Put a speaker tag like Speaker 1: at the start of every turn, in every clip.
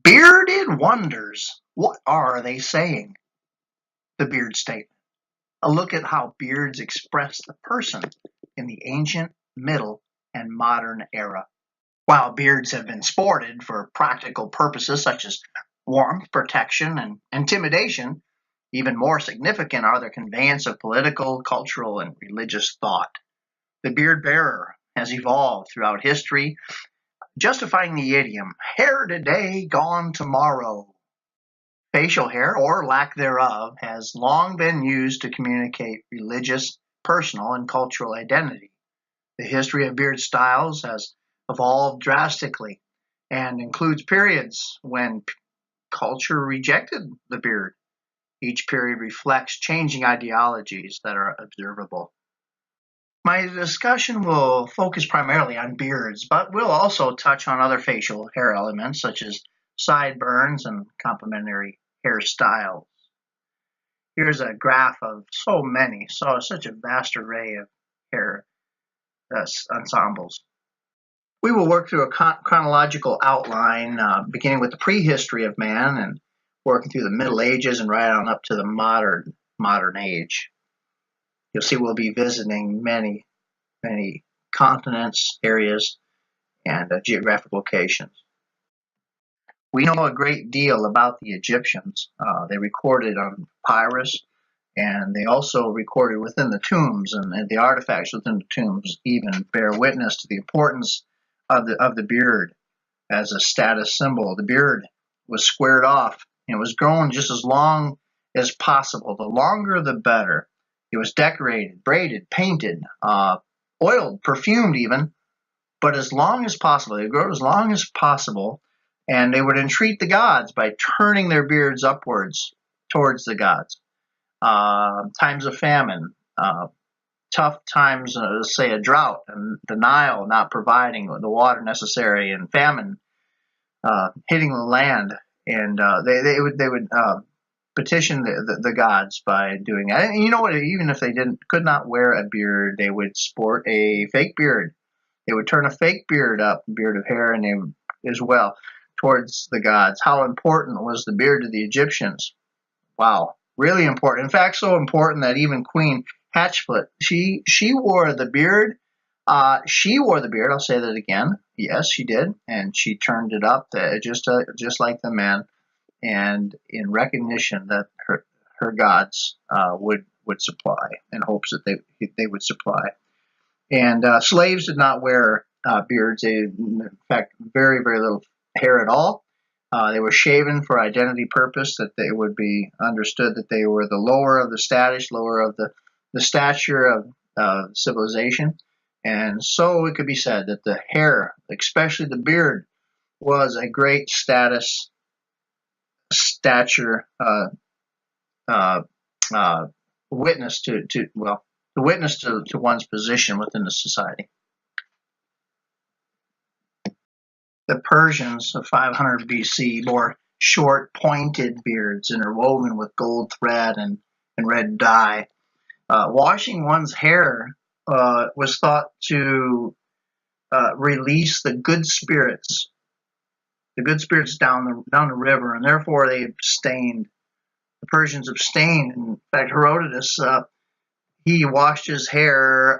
Speaker 1: Bearded wonders. What are they saying? The beard statement. A look at how beards express the person in the ancient, middle, and modern era. While beards have been sported for practical purposes such as warmth, protection, and intimidation, even more significant are their conveyance of political, cultural, and religious thought. The beard bearer has evolved throughout history, justifying the idiom, hair today, gone tomorrow. Facial hair, or lack thereof, has long been used to communicate religious, personal, and cultural identity. The history of beard styles has evolved drastically and includes periods when culture rejected the beard. Each period reflects changing ideologies that are observable. My discussion will focus primarily on beards, but we'll also touch on other facial hair elements such as sideburns and complementary hairstyles. Here's a graph of such a vast array of hair ensembles. We will work through a chronological outline, beginning with the prehistory of man and working through the Middle Ages and right on up to the modern age. You'll see we'll be visiting many continents, areas, and geographic locations. We know a great deal about the Egyptians. They recorded on papyrus, and they also recorded within the tombs, and the artifacts within the tombs even bear witness to the importance of the beard as a status symbol. The beard was squared off and was grown just as long as possible. The longer, the better. It was decorated, braided, painted, oiled, perfumed even, but as long as possible. They grew as long as possible, and they would entreat the gods by turning their beards upwards towards the gods. Times of famine, tough times, say a drought, and the Nile not providing the water necessary, and famine hitting the land, and they would petition the gods by doing that. And you know what? Even if they could not wear a beard, they would sport a fake beard. They would turn a fake beard up, beard of hair, and they would, as well, towards the gods. How important was the beard to the Egyptians? Wow, really important. In fact, so important that even Queen Hatshepsut, she wore the beard. She wore the beard. I'll say that again. Yes, she did, and she turned it up just like the men, and in recognition that her gods would supply, in hopes that they would supply. And slaves did not wear beards. They, in fact, very little hair at all. They were shaven for identity purpose, that they would be understood that they were the lower of the status, lower of the stature of civilization. And so it could be said that the hair, especially the beard, was a great stature witness the witness to one's position within the society. The Persians of 500 BC wore short, pointed beards interwoven with gold thread and red dye. Washing one's hair was thought to release the good spirits down the river, and therefore they abstained. The Persians abstained. In fact, Herodotus, he washed his hair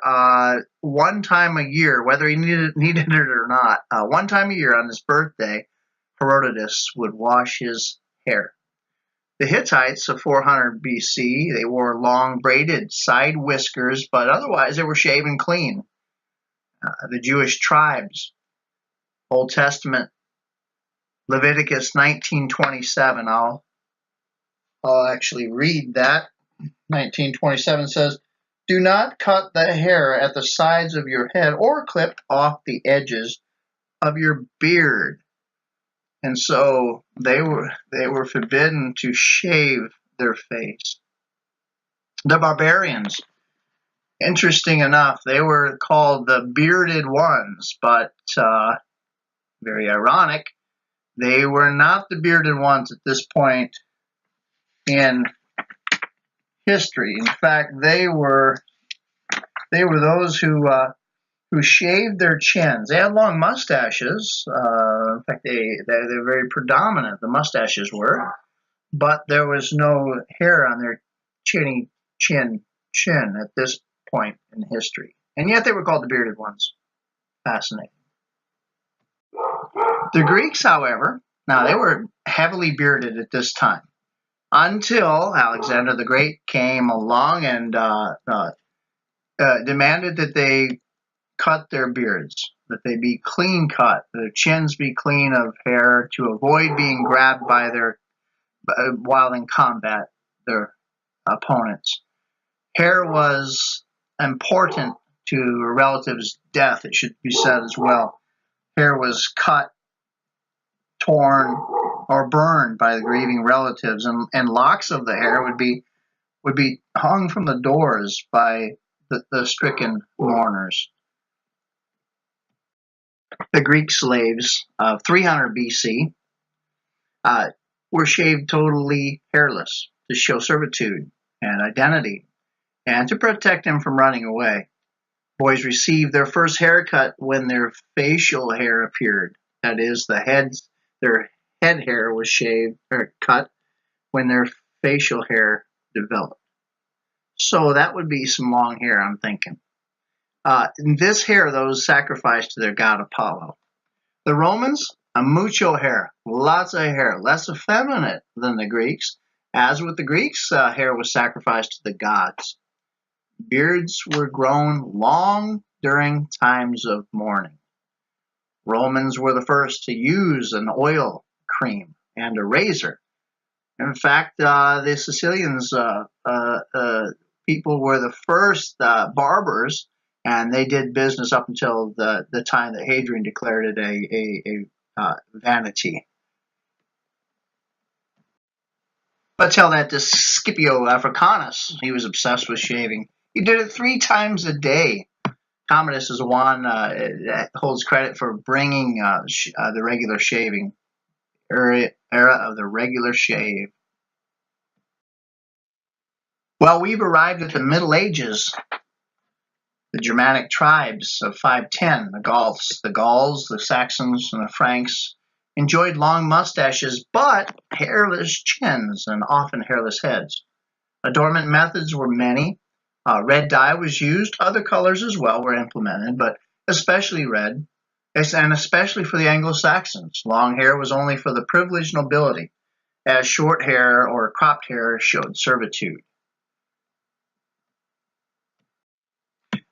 Speaker 1: one time a year, whether he needed it or not. One time a year on his birthday, Herodotus would wash his hair. The Hittites of 400 BC, they wore long braided side whiskers, but otherwise they were shaven clean. The Jewish tribes, Old Testament, Leviticus 19:27. I'll actually read that. 19:27 says, "Do not cut the hair at the sides of your head or clip off the edges of your beard." And so they were forbidden to shave their face. The barbarians, interesting enough, they were called the bearded ones, but very ironic, they were not the bearded ones at this point in history. In fact, they were those who who shaved their chins. They had long mustaches. In fact, they're very predominant, the mustaches were, but there was no hair on their chin at this point in history. And yet they were called the bearded ones. Fascinating. The Greeks, however, now they were heavily bearded at this time, until Alexander the Great came along and demanded that they cut their beards, that they be clean cut, their chins be clean of hair to avoid being grabbed by their, while in combat, their opponents. Hair was important to a relative's death, it should be said as well. Hair was cut, torn, or burned by the grieving relatives, and locks of the hair would be hung from the doors by the stricken mourners. The Greek slaves of 300 BC were shaved totally hairless to show servitude and identity, and to protect them from running away. Boys received their first haircut when their facial hair appeared. That is, their head hair was shaved or cut when their facial hair developed. So that would be some long hair, I'm thinking. This hair, those sacrificed to their god Apollo. The Romans, mucho hair, lots of hair, less effeminate than the Greeks. As with the Greeks, hair was sacrificed to the gods. Beards were grown long during times of mourning. Romans were the first to use an oil cream and a razor. In fact, the Sicilians people were the first barbers, and they did business up until the time that Hadrian declared it a vanity. But tell that to Scipio Africanus. He was obsessed with shaving. He did it 3 times a day. Commodus is one that holds credit for bringing the regular shaving era of the regular shave. Well, we've arrived at the Middle Ages. The Germanic tribes of 510, the Gauls, the Saxons, and the Franks, enjoyed long mustaches but hairless chins and often hairless heads. Adornment methods were many. Red dye was used. Other colors as well were implemented, but especially red, and especially for the Anglo-Saxons. Long hair was only for the privileged nobility, as short hair or cropped hair showed servitude.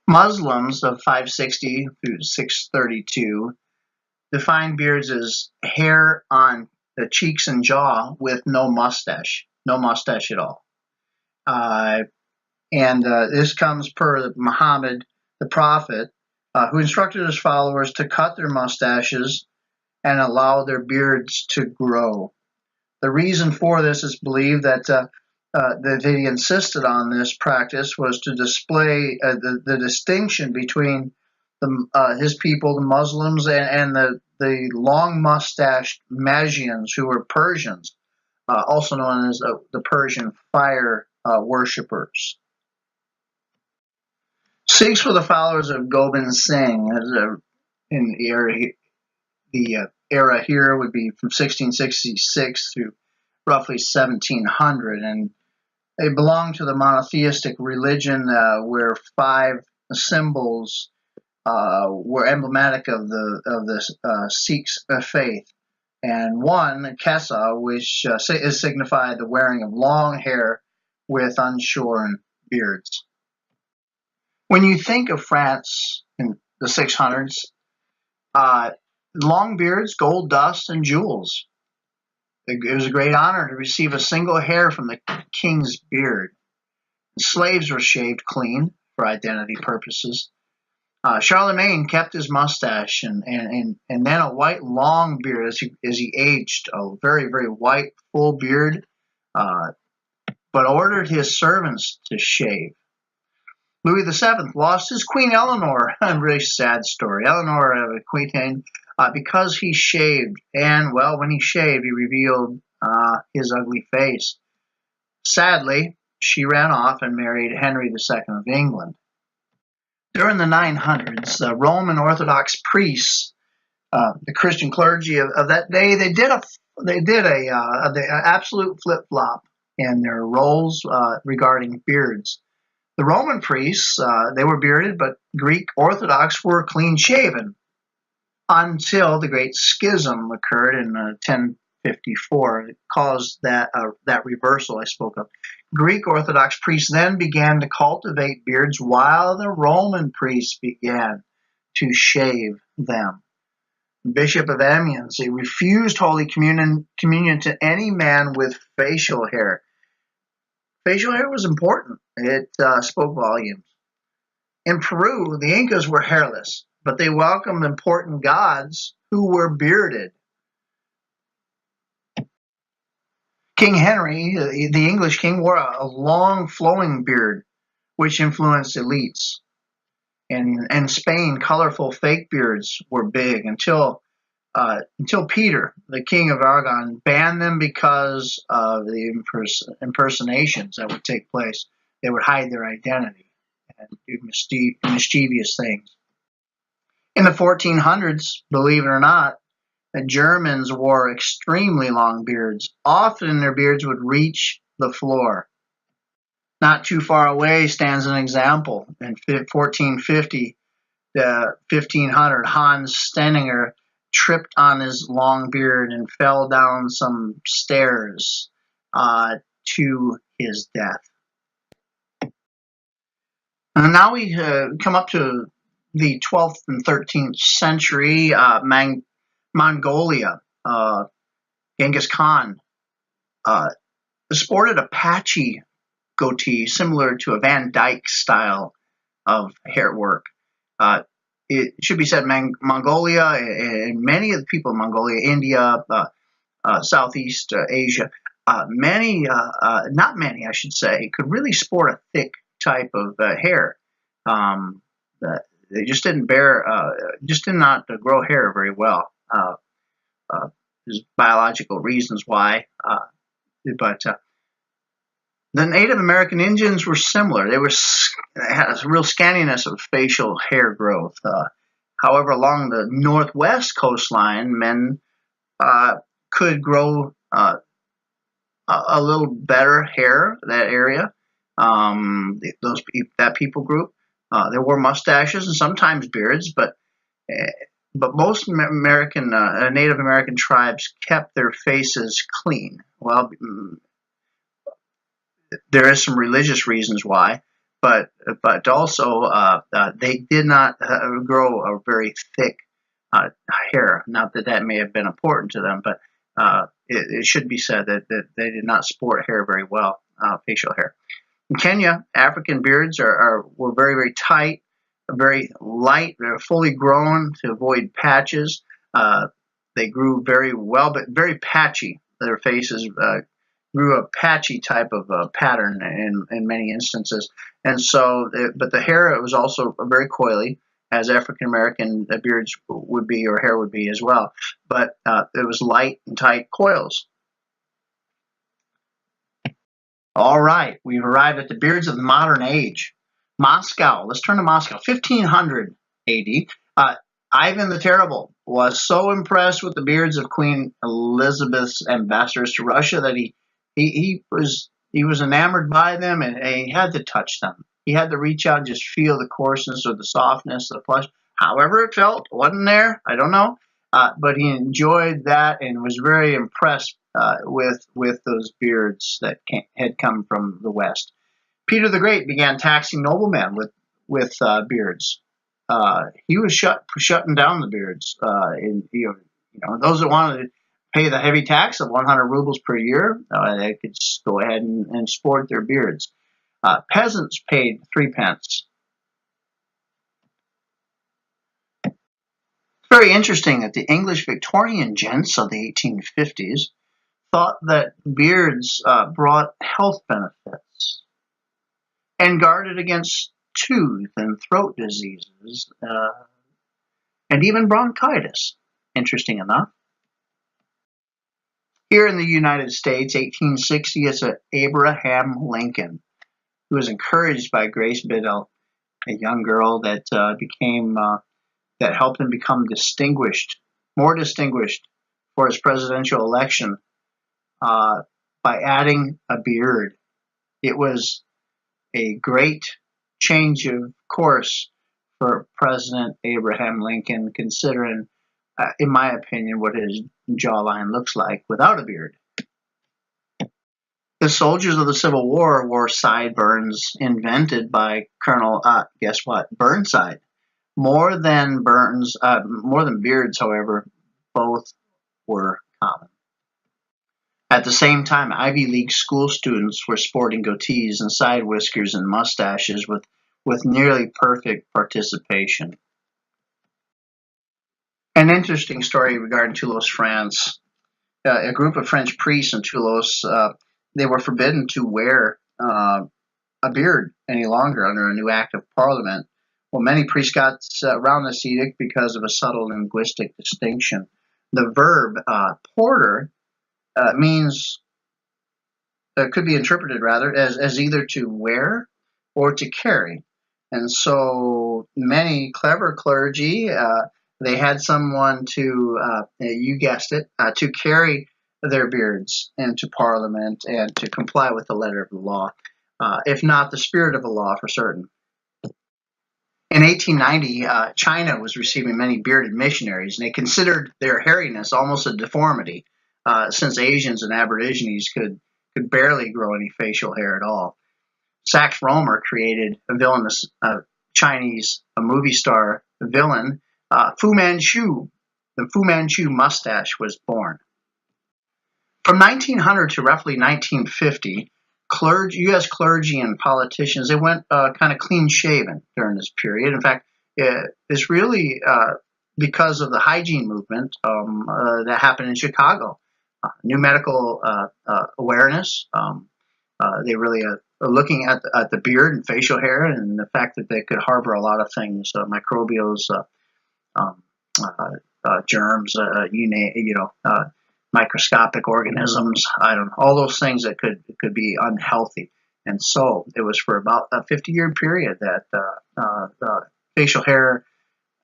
Speaker 1: Muslims of 560 through 632 defined beards as hair on the cheeks and jaw with no mustache at all. This comes per Muhammad, the prophet, who instructed his followers to cut their mustaches and allow their beards to grow. The reason for this is believed that he insisted on this practice was to display the distinction between his people, the Muslims, and the long-mustached Magians, who were Persians, also known as the Persian fire worshippers. Sikhs were the followers of Gobind Singh. In the era here would be from 1666 through roughly 1700, and they belonged to the monotheistic religion where 5 symbols were emblematic of the Sikhs' faith, and one, Kesa, which is signified the wearing of long hair with unshorn beards. When you think of France in the 600s, long beards, gold dust, and jewels. It was a great honor to receive a single hair from the king's beard. Slaves were shaved clean for identity purposes. Charlemagne kept his mustache and then a white long beard as he aged, a very, very white full beard, but ordered his servants to shave. Louis VII lost his Queen Eleanor, a really sad story. Eleanor of Aquitaine, because he shaved, and well, when he shaved, he revealed his ugly face. Sadly, she ran off and married Henry II of England. During the 900s, the Roman Orthodox priests, the Christian clergy of that day, they did the absolute flip flop in their roles regarding beards. The Roman priests, they were bearded, but Greek Orthodox were clean shaven until the Great Schism occurred in 1054. It caused that reversal I spoke of. Greek Orthodox priests then began to cultivate beards, while the Roman priests began to shave them. Bishop of Amiens, he refused Holy Communion to any man with facial hair. Facial hair was important. It spoke volumes. In Peru, the Incas were hairless, but they welcomed important gods who were bearded. King Henry, the English king, wore a long flowing beard, which influenced elites. In Spain, colorful fake beards were big until Peter, the king of Aragon, banned them because of the impersonations that would take place. They would hide their identity and do mischievous things. In the 1400s, believe it or not, the Germans wore extremely long beards. Often their beards would reach the floor. Not too far away stands an example. In 1450 to 1500, Hans Steininger tripped on his long beard and fell down some stairs to his death. And now we come up to the 12th and 13th century, Mongolia. Genghis Khan sported a patchy goatee similar to a Van Dyke style of hair work. It should be said Mongolia and many of the people in Mongolia, India, Southeast Asia, not many, I should say, could really sport a thick type of hair. They just didn't did not grow hair very well. There's biological reasons why, but the Native American Indians were similar. They had a real scantiness of facial hair growth. However, along the northwest coastline, men could grow a little better hair. That area, that people group, they wore mustaches and sometimes beards, but most Native American tribes kept their faces clean. Well, there is some religious reasons why, but also they did not grow a very thick hair. Not that may have been important to them, but it should be said that they did not sport hair very well, facial hair. In Kenya, African beards were very, very tight, very light. They're fully grown to avoid patches. They grew very well, but very patchy. Their faces grew a patchy type of pattern in many instances. And so, but the hair was also very coily, as African American beards would be, or hair would be as well. But it was light and tight coils. All right, we've arrived at the beards of the modern age. Moscow, let's turn to Moscow, 1500 AD. Ivan the Terrible was so impressed with the beards of Queen Elizabeth's ambassadors to Russia that he was enamored by them, and he had to touch them. He had to reach out and just feel the coarseness or the softness, the plush. However it felt, wasn't there, I don't know. But he enjoyed that and was very impressed with those beards that had come from the West. Peter the Great began taxing noblemen with beards. He was shutting down the beards. Those that wanted to pay the heavy tax of 100 rubles per year, they could go ahead and sport their beards. Peasants paid 3 pence. It's very interesting that the English Victorian gents of the 1850s thought that beards brought health benefits and guarded against tooth and throat diseases and even bronchitis. Interesting enough. Here in the United States, 1860, it's Abraham Lincoln, who was encouraged by Grace Biddle a young girl that that helped him become more distinguished for his presidential election uh, by adding a beard. It was a great change of course for President Abraham Lincoln, considering, in my opinion, what his jawline looks like without a beard. The soldiers of the Civil War wore sideburns invented by Colonel, guess what, Burnside. More than beards, however, both were common. At the same time, Ivy League school students were sporting goatees and side whiskers and mustaches with nearly perfect participation. An interesting story regarding Toulouse, France. A group of French priests in Toulouse, they were forbidden to wear a beard any longer under a new act of parliament. Well, many priests got around this edict because of a subtle linguistic distinction. The verb porter means could be interpreted rather as either to wear or to carry. And so many clever clergy, they had someone to, you guessed it, to carry their beards into Parliament and to comply with the letter of the law, if not the spirit of the law for certain. In 1890, China was receiving many bearded missionaries, and they considered their hairiness almost a deformity, since Asians and Aborigines could barely grow any facial hair at all. Sax Rohmer created a villainous Chinese movie star villain, Fu Manchu. The Fu Manchu mustache was born. From 1900 to roughly 1950, U.S. clergy and politicians, they went kind of clean shaven during this period. In fact, it's really because of the hygiene movement that happened in Chicago. New medical awareness. They really are looking at the beard and facial hair and the fact that they could harbor a lot of things, microbials, germs, microscopic organisms. I don't know, all those things that could be unhealthy. And so it was for about a 50-year period that facial hair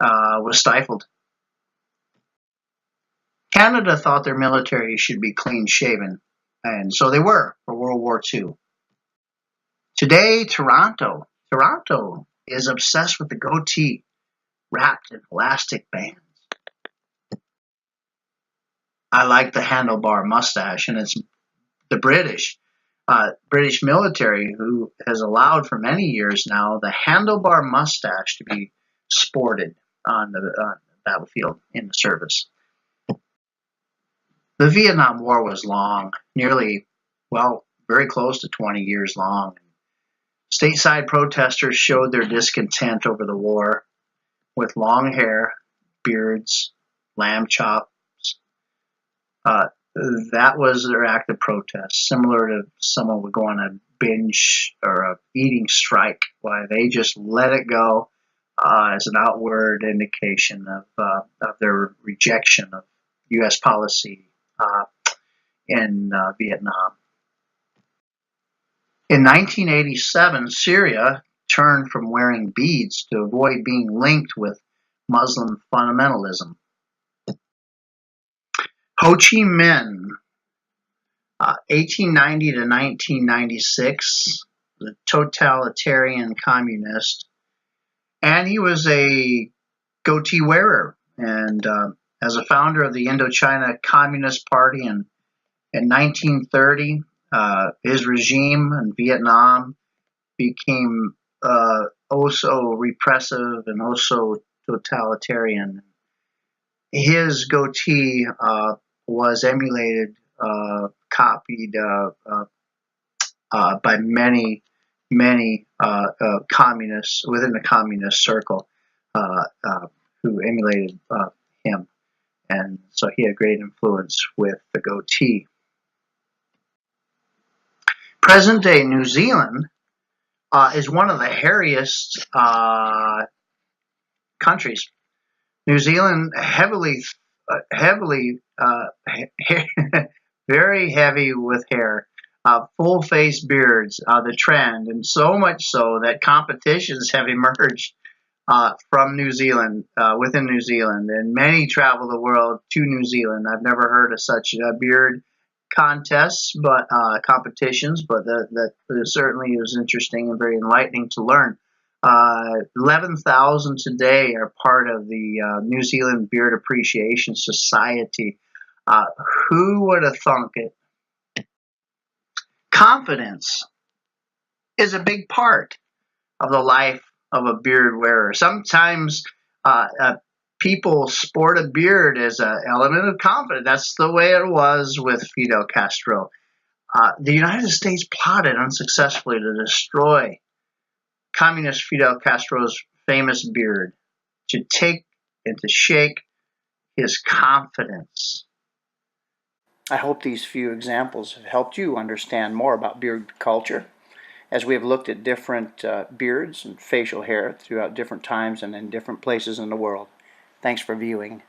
Speaker 1: was stifled. Canada thought their military should be clean shaven, and so they were for World War II. Today, Toronto is obsessed with the goatee wrapped in elastic bands. I like the handlebar mustache, and it's the British military who has allowed for many years now the handlebar mustache to be sported on the battlefield in the service. The Vietnam War was long, very close to 20 years long. Stateside protesters showed their discontent over the war with long hair, beards, lamb chops. That was their act of protest, similar to someone would go on a binge or a eating strike. Why they just let it go as an outward indication of their rejection of U.S. policy in Vietnam. In 1987, Syria turned from wearing beads to avoid being linked with Muslim fundamentalism. Ho Chi Minh, 1890 to 1996, the totalitarian communist, and he was a goatee wearer. And as a founder of the Indochina Communist Party in 1930, his regime in Vietnam became oh so repressive and oh so totalitarian. His goatee was emulated, copied by many communists within the communist circle who emulated him. And so he had great influence with the goatee. Present-day New Zealand is one of the hairiest countries. New Zealand very heavy with hair. full face beards, the trend, and so much so that competitions have emerged from New Zealand, within New Zealand, and many travel the world to New Zealand. I've never heard of such beard contests, but competitions, but that certainly is interesting and very enlightening to learn. 11,000 today are part of the New Zealand Beard Appreciation Society. Who would have thunk it? Confidence is a big part of the life of a beard wearer. Sometimes people sport a beard as an element of confidence. That's the way it was with Fidel Castro. The United States plotted unsuccessfully to destroy Communist Fidel Castro's famous beard, to take and to shake his confidence.
Speaker 2: I hope these few examples have helped you understand more about beard culture, as we have looked at different beards and facial hair throughout different times and in different places in the world. Thanks for viewing.